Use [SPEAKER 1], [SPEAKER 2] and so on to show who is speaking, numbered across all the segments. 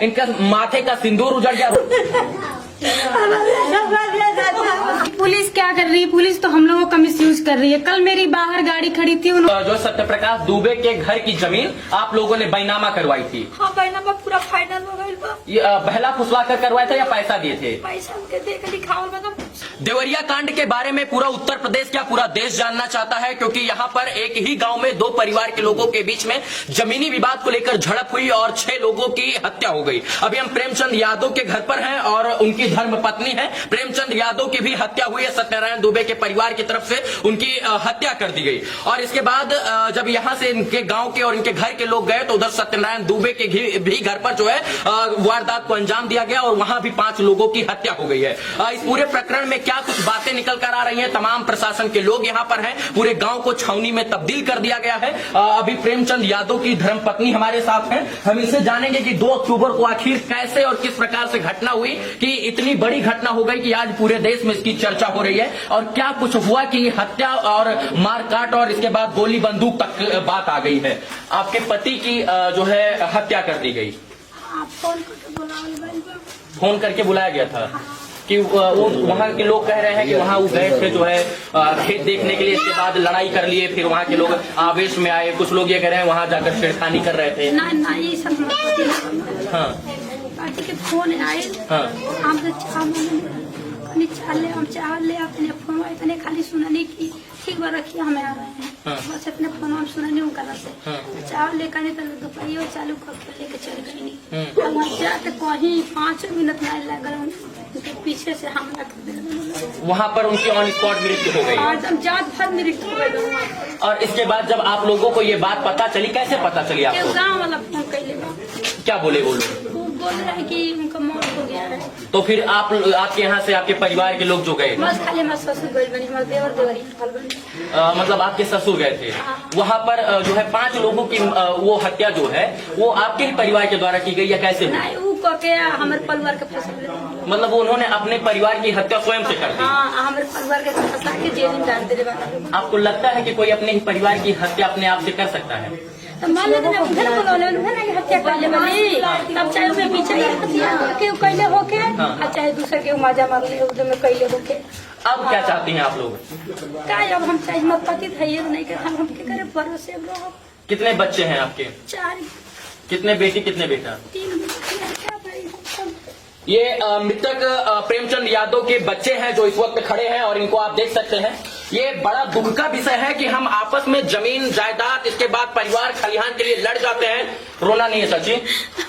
[SPEAKER 1] इनका माथे का सिंदूर उजड़ गया।
[SPEAKER 2] पुलिस क्या कर रही है? पुलिस तो हम लोगों का मिसयूज कर रही है। कल मेरी बाहर गाड़ी खड़ी थी,
[SPEAKER 1] जो सत्यप्रकाश दुबे के घर की जमीन आप लोगों ने बैनामा करवाई थी।
[SPEAKER 3] हाँ, बैनामा पूरा फाइनल हो गई बा।
[SPEAKER 1] ये बहला फुसला कर करवाया था या पैसा दिए थे?
[SPEAKER 3] पैसा उनके दे के लिखावल मतलब।
[SPEAKER 1] देवरिया कांड के बारे में पूरा उत्तर प्रदेश क्या पूरा देश जानना चाहता है, क्योंकि यहाँ पर एक ही गांव में दो परिवार के लोगों के बीच में जमीनी विवाद को लेकर झड़प हुई और 6 लोगों की हत्या हो गई। अभी हम प्रेमचंद यादव के घर पर हैं और उनकी धर्मपत्नी है। प्रेमचंद यादव की भी हत्या हुई है। सत्यनारायण दुबे के परिवार की तरफ से उनकी हत्या कर दी गई और इसके बाद जब यहाँ से इनके गांव के और इनके घर के लोग गए तो उधर सत्यनारायण दुबे के भी घर पर जो है वारदात को अंजाम दिया गया और वहां भी 5 लोगों की हत्या हो गई है। इस पूरे प्रकरण में क्या कुछ बातें निकल कर आ रही हैं, तमाम प्रशासन के लोग यहाँ पर हैं। पूरे गांव को छावनी में तब्दील कर दिया गया है। अभी प्रेमचंद यादव की धर्मपत्नी हमारे साथ हैं। हम इनसे जानेंगे कि 2 अक्टूबर को आखिर कैसे और किस प्रकार से घटना हुई कि इतनी बड़ी घटना हो गई कि आज पूरे देश में इसकी चर्चा हो रही है और क्या कुछ हुआ कि हत्या और मारकाट और इसके बाद गोली बंदूक तक बात आ गई है। आपके पति की जो है हत्या कर दी गई। फोन करके बुलाया गया था कि वहाँ के लोग कह रहे हैं कि वहाँ वो गए थे जो है खेत देखने के लिए, इसके बाद लड़ाई कर लिए, फिर वहाँ के लोग आवेश में आए। कुछ लोग ये कह रहे हैं वहाँ जाकर छेड़खानी कर रहे थे। हाँ,
[SPEAKER 3] पार्टी के फोन आए।
[SPEAKER 1] हाँ,
[SPEAKER 3] हम चाह ले अपने फोन इतने खाली सुनने की ठीक बार रखिए हमें आ रहे हैं।
[SPEAKER 1] हाँ,
[SPEAKER 3] बस अपने फोन हम सुनने उनका से
[SPEAKER 1] हाँ,
[SPEAKER 3] चाह लेकर तो दोपहर चालू कर लेके चल गई। जाके कहीं 5 मिनट नहीं लगल, पीछे से हमला कर दिया।
[SPEAKER 1] वहाँ पर उनकी ऑन स्पॉट मृत्यु हो गई।
[SPEAKER 3] एकदम जात भर मृत्यु हो गई।
[SPEAKER 1] और इसके बाद जब आप लोगों को ये बात पता चली, कैसे पता चली आपको?
[SPEAKER 3] गाँव वाला फोन कर ले,
[SPEAKER 1] क्या बोले वो लोग?
[SPEAKER 3] बोल रहे हैं कि उनका मौत हो गया है।
[SPEAKER 1] तो फिर आपके यहाँ से आपके परिवार के लोग जो गए?
[SPEAKER 3] बस खाली हमारे ससुर गए बनी, हमारे देवर देवरी बनी।
[SPEAKER 1] मतलब आपके ससुर गए थे। वहाँ पर जो है 5 लोगों की वो हत्या जो है वो आपके ही परिवार के द्वारा की गई या कैसे?
[SPEAKER 3] नहीं, वो के हमारे परिवार के फसल।
[SPEAKER 1] मतलब उन्होंने अपने परिवार की हत्या स्वयं से कर दी?
[SPEAKER 3] हाँ, हमारे परिवार के फंसा के जेल में डाल दे।
[SPEAKER 1] आपको लगता है कि कोई अपने ही परिवार की हत्या अपने आप से कर सकता है?
[SPEAKER 3] तो मान लो उधर हत्या कर ले बनी, तब चाहे उसमें पीछे हत्या के कैले होके और चाहे दूसरे के मजा मार ले उधर में कैले होके।
[SPEAKER 1] अब क्या चाहती हैं आप लोग?
[SPEAKER 3] क्या अब हम चाहे मत पति थे नहीं कर, हम क्या करे भरोसे लोग।
[SPEAKER 1] कितने बच्चे हैं आपके?
[SPEAKER 3] 4।
[SPEAKER 1] कितने बेटी कितने बेटा?
[SPEAKER 3] 3।
[SPEAKER 1] ये मृतक प्रेमचंद यादव के बच्चे हैं जो इस वक्त खड़े हैं और इनको आप देख सकते हैं। ये बड़ा दुख का विषय है कि हम आपस में जमीन जायदाद, इसके बाद परिवार खलिहान के लिए लड़ जाते हैं। रोना नहीं है सचिन,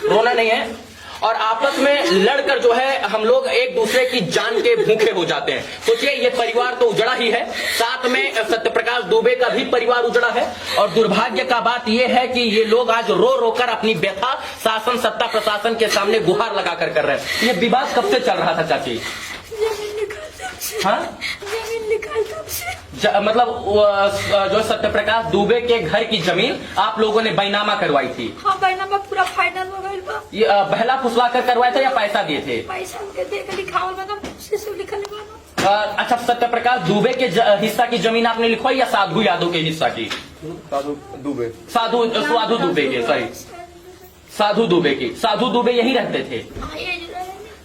[SPEAKER 1] रोना नहीं है। और आपस में लड़कर जो है हम लोग एक दूसरे की जान के भूखे हो जाते हैं। सोचिए, ये परिवार तो उजड़ा ही है, साथ में सत्यप्रकाश दुबे का भी परिवार उजड़ा है। और दुर्भाग्य का बात यह है कि ये लोग आज रो रो कर अपनी व्यथा शासन सत्ता प्रशासन के सामने गुहार लगाकर कर रहे हैं। ये विवाद कब से चल रहा था चाची? हाँ,
[SPEAKER 3] जमीन निकाल
[SPEAKER 1] मतलब जो सत्यप्रकाश दुबे के घर की जमीन आप लोगों ने बैनामा करवाई थी।
[SPEAKER 3] हाँ, बैनामा पूरा फाइनल हो गई बा।
[SPEAKER 1] ये बहला फुसला कर करवाया था या पैसा दिए थे?
[SPEAKER 3] पैसा उनके दे के लिखावल मतलब लिखल।
[SPEAKER 1] अच्छा, सत्यप्रकाश दुबे के हिस्सा की जमीन आपने लिखवाई या साधु यादव के हिस्सा की?
[SPEAKER 4] साधु दुबे
[SPEAKER 1] की, सॉरी, साधु दुबे की। साधु दुबे यही रहते थे?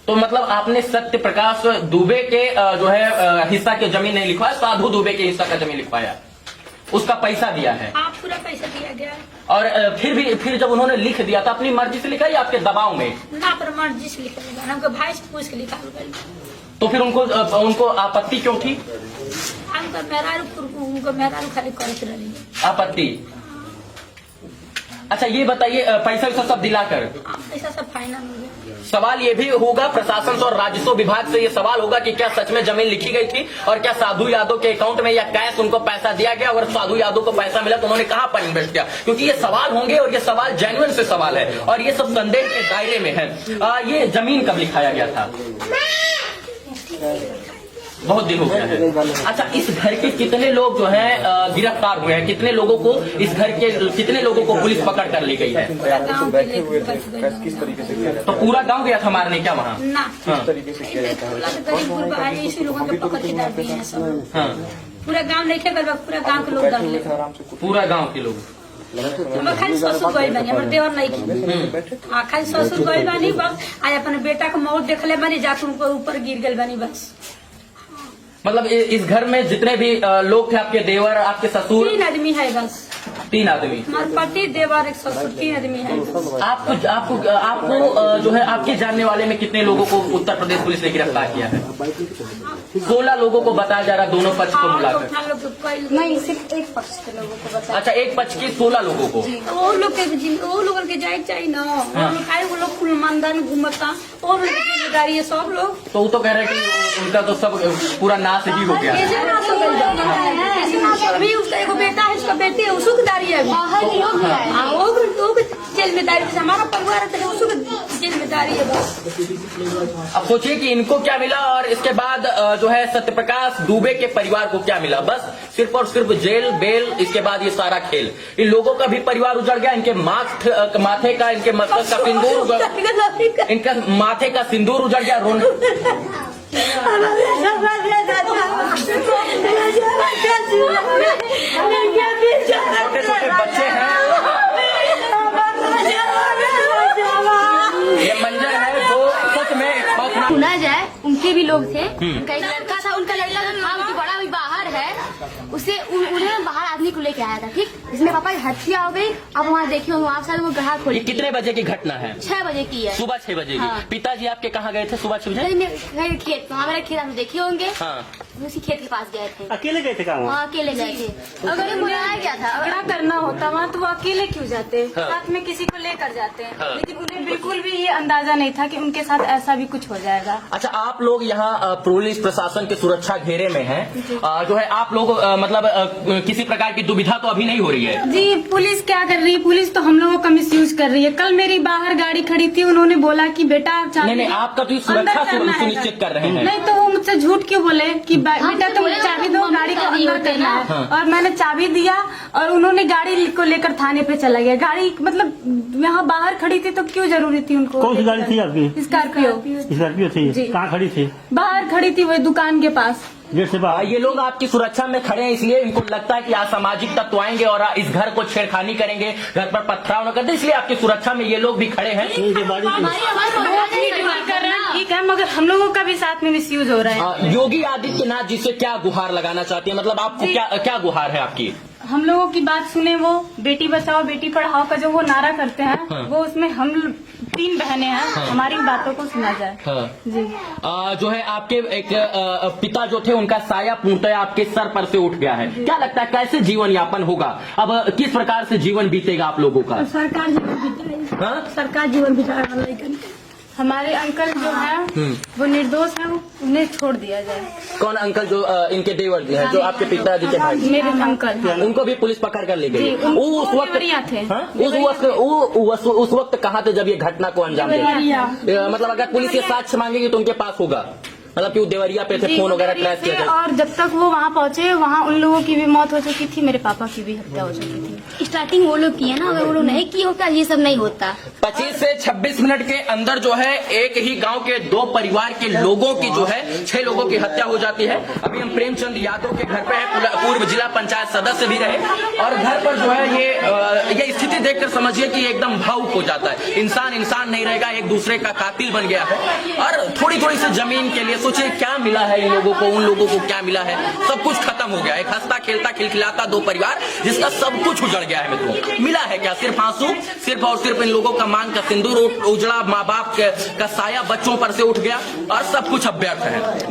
[SPEAKER 1] तो मतलब आपने सत्यप्रकाश दुबे के जो है हिस्सा की जमीन नहीं लिखवाया, साधु दुबे के हिस्सा का जमीन लिखवाया, उसका पैसा दिया है?
[SPEAKER 3] हाँ, पूरा पैसा दिया गया।
[SPEAKER 1] और फिर जब उन्होंने लिख दिया तो अपनी मर्जी से लिखा या आपके दबाव में?
[SPEAKER 3] ना, पर मर्जी से लिखा। हमको भाई से पूछ के लिखा।
[SPEAKER 1] तो फिर उनको आपत्ति क्यों थी?
[SPEAKER 3] उनको मेहरारू खाली करते रही
[SPEAKER 1] आपत्ति। अच्छा, ये बताइए, पैसा वैसा सब दिलाकर
[SPEAKER 3] पैसा सब फाइनल हो गया।
[SPEAKER 1] सवाल ये भी होगा प्रशासन से और राजस्व विभाग से, ये सवाल होगा कि क्या सच में जमीन लिखी गई थी और क्या साधु यादव के अकाउंट में या कैश उनको पैसा दिया गया? अगर साधु यादव को पैसा मिला तो उन्होंने कहां पर इन्वेस्ट किया? क्योंकि ये सवाल होंगे और ये सवाल जेन्युइन से सवाल है और ये सब संदेह के दायरे में है। ये जमीन कब लिखाया गया था? बहुत दिन हो गया है। अच्छा, इस घर के कितने लोग जो हैं गिरफ्तार हुए हैं? कितने लोगों को इस घर के कितने लोगों को पुलिस पकड़ कर ले गई है?
[SPEAKER 4] बैठे हुए थे, किस तरीके से किया
[SPEAKER 1] तो पूरा गांव गया था मारने क्या वहाँ?
[SPEAKER 4] किस तरीके से किया जाता है?
[SPEAKER 3] इसी लोगों को पकड़ के डाल दिए हैं सब।
[SPEAKER 1] हाँ,
[SPEAKER 3] पूरा गांव नहीं खेल, पूरा गांव के लोग डाल ले।
[SPEAKER 1] पूरा गांव के लोग।
[SPEAKER 3] हम खाली ससुर गई बानी, हमर देवर नहीं की। हाँ खाली ससुर गई बानी बस। आज अपने बेटा के मौत देखले बानी, जाके उनके ऊपर गिर गई बानी बस।
[SPEAKER 1] मतलब इस घर में जितने भी लोग थे, आपके देवर, आपके ससुर,
[SPEAKER 3] 3 आदमी है बस।
[SPEAKER 1] 3 आदमी।
[SPEAKER 3] हमारे पति, देवर, एक ससुर, 3 आदमी है।
[SPEAKER 1] आपको जो है आपके जानने वाले में कितने लोगों को उत्तर प्रदेश पुलिस ने गिरफ्तार किया है? 16 लोगों को बताया जा रहा है, दोनों पक्ष को मिलाकर।
[SPEAKER 3] नहीं, सिर्फ एक पक्ष के लोगों को बताया।
[SPEAKER 1] अच्छा, एक पक्ष के 16 लोगों को।
[SPEAKER 3] वो लोग के जाए चाहिए ना। वो लोग कुल ईमानदार में घूमता, और जिम्मेदारी है सब लोग।
[SPEAKER 1] तो वो तो कह रहे हैं कि उनका तो सब पूरा नाश ही हो गया है।
[SPEAKER 3] अभी उसका एक बेटा है, उसका बेटी है, उसको दारी है। वो जिम्मेदारी, हमारा परिवार है, उसको जिम्मेदारी है बस।
[SPEAKER 1] अब सोचिए कि इनको क्या मिला, और इसके बाद जो है सत्यप्रकाश दुबे के परिवार को क्या मिला। बस सिर्फ और सिर्फ जेल, बेल, इसके बाद ये सारा खेल। इन लोगों का भी परिवार उजड़ गया। इनके माथे का, इनके मस्तक का सिंदूर, इनका माथे का सिंदूर उजड़ गया। छोटे छोटे बच्चे हैं। ये मंजर है जो सच में खौफनाक।
[SPEAKER 5] सुना जाए, उनके भी लोग थे। उनका एक लड़का था, उनका लड़का जो था जो बड़ा अभी बाहर है, उसे उन्हें बाहर आदमी को लेके आया था, ठीक। इसमें पापा की हत्या हो गई। अब वहाँ देखे होंगे, वहाँ शायद वो ग्राहक खोली।
[SPEAKER 1] ये कितने बजे की घटना है?
[SPEAKER 5] 6 बजे की है,
[SPEAKER 1] सुबह 6 बजे की।
[SPEAKER 5] हाँ।
[SPEAKER 1] पिताजी आपके कहाँ गए थे सुबह 6 बजे?
[SPEAKER 5] खेत, वहाँ मेरा खेत हम देखे होंगे।
[SPEAKER 1] हाँ।
[SPEAKER 5] उसी खेत के पास गए थे।
[SPEAKER 6] अकेले गए थे क्या वहाँ?
[SPEAKER 5] हाँ, अकेले गए थे। अगर बुलाया क्या था,
[SPEAKER 7] झगड़ा करना होता वहाँ तो वो अकेले क्यों जाते?
[SPEAKER 1] हाँ।
[SPEAKER 7] साथ में किसी को लेकर जाते हैं।
[SPEAKER 1] हाँ।
[SPEAKER 7] लेकिन उन्हें बिल्कुल भी ये अंदाजा नहीं था कि उनके साथ ऐसा भी कुछ हो जाएगा।
[SPEAKER 1] अच्छा, आप लोग यहाँ पुलिस प्रशासन के सुरक्षा घेरे में हैं। जो है आप लोग मतलब किसी प्रकार की दुविधा तो अभी नहीं हो रही है?
[SPEAKER 7] जी, पुलिस क्या कर रही है? पुलिस तो हम लोगों का मिसयूज कर रही है। कल मेरी बाहर गाड़ी खड़ी थी, उन्होंने बोला कि बेटा
[SPEAKER 1] नहीं, आपका तो ये सुरक्षा सुनिश्चित कर रहे हैं।
[SPEAKER 7] नहीं तो वो मुझसे झूठ क्यों बोले कि बेटा तुम चाबी दो, गाड़ी को अंदर करना है।
[SPEAKER 1] हाँ।
[SPEAKER 7] और मैंने चाबी दिया और उन्होंने गाड़ी को लेकर थाने पे चला गया। गाड़ी मतलब यहाँ बाहर खड़ी थी तो क्यों जरूरी थी उनको?
[SPEAKER 6] कौन सी गाड़ी थी आपकी?
[SPEAKER 7] स्कॉर्पियो
[SPEAKER 6] थी।
[SPEAKER 7] जी।
[SPEAKER 6] कहाँ खड़ी थी?
[SPEAKER 7] बाहर खड़ी थी, वही दुकान के पास।
[SPEAKER 6] गेट से बाहर।
[SPEAKER 1] ये लोग आपकी सुरक्षा में खड़े हैं, इसलिए इनको लगता है कि असामाजिक तत्व आएंगे और इस घर को छेड़खानी करेंगे, घर पर पथराव न करते, इसलिए आपकी सुरक्षा में ये लोग भी खड़े हैं।
[SPEAKER 7] ठीक है, मगर हम लोगों का भी साथ में मिसयूज हो रहा है।
[SPEAKER 1] योगी आदित्यनाथ जी से क्या गुहार लगाना चाहती है? मतलब आपको क्या गुहार है आपकी?
[SPEAKER 7] हम लोगों की बात सुने, वो बेटी बचाओ बेटी पढ़ाओ का जो वो नारा करते हैं,
[SPEAKER 1] हाँ।
[SPEAKER 7] वो उसमें हम 3 बहनें हैं,
[SPEAKER 1] हाँ।
[SPEAKER 7] हमारी बातों को सुना जाए।
[SPEAKER 1] हाँ।
[SPEAKER 7] जी।
[SPEAKER 1] जो है आपके एक पिता जो थे, उनका साया पूर्णतः आपके सर पर से उठ गया है। क्या लगता है कैसे जीवन यापन होगा अब? किस प्रकार से जीवन बीतेगा आप लोगों का?
[SPEAKER 3] सरकार जीवन बिताए,
[SPEAKER 1] हाँ?
[SPEAKER 3] सरकार जीवन बिताए वाला लेकिन
[SPEAKER 7] हमारे अंकल जो है वो निर्दोष है, उन्हें छोड़ दिया जाए।
[SPEAKER 1] कौन अंकल? जो इनके देवर जी हैं, जो आपके पिताजी के भाई?
[SPEAKER 7] मेरे अंकल,
[SPEAKER 1] उनको भी पुलिस पकड़ कर ले गई।
[SPEAKER 7] जी,
[SPEAKER 1] वो उस वक्त
[SPEAKER 7] देवरिया थे।
[SPEAKER 1] हाँ? उस वक्त कहाँ थे जब ये घटना को अंजाम
[SPEAKER 3] देवरिया।
[SPEAKER 1] दिया? मतलब अगर पुलिस ये साक्ष्य मांगेगी तो उनके पास होगा, मतलब कि वो देवरिया पे थे, फोन वगैरह ट्रेस किया जाए।
[SPEAKER 7] और जब तक वो वहाँ पहुँचे, वहाँ उन लोगों की भी मौत हो चुकी थी, मेरे पापा की भी हत्या हो चुकी थी।
[SPEAKER 5] स्टार्टिंग वो लोग किए ना, अगर वो लोग नहीं किए होता ये सब नहीं होता।
[SPEAKER 1] 25 से 26 मिनट के अंदर जो है एक ही गांव के 2 परिवार के लोगों की जो है 6 लोगों की हत्या हो जाती है। अभी हम प्रेमचंद यादव के घर पे हैं, पूर्व जिला पंचायत सदस्य भी रहे, और घर पर जो है ये स्थिति देखकर समझिए कि एकदम भावुक हो जाता है। इंसान नहीं रहेगा, एक दूसरे का कातिल बन गया है। और थोड़ी थोड़ी सी जमीन के लिए सोचिए क्या मिला है इन लोगों को, उन लोगों को क्या मिला है? सब कुछ खत्म हो गया। एक हंसता खेलता खिलखिलाता 2 परिवार जिसका सब कुछ उजड़ गया है। मित्रों, मिला है क्या? सिर्फ आंसू, सिर्फ और सिर्फ इन लोगों का मांग का सिंदूर उजड़ा, माँ बाप का साया बच्चों पर से उठ गया, और सब कुछ अब व्यर्थ है।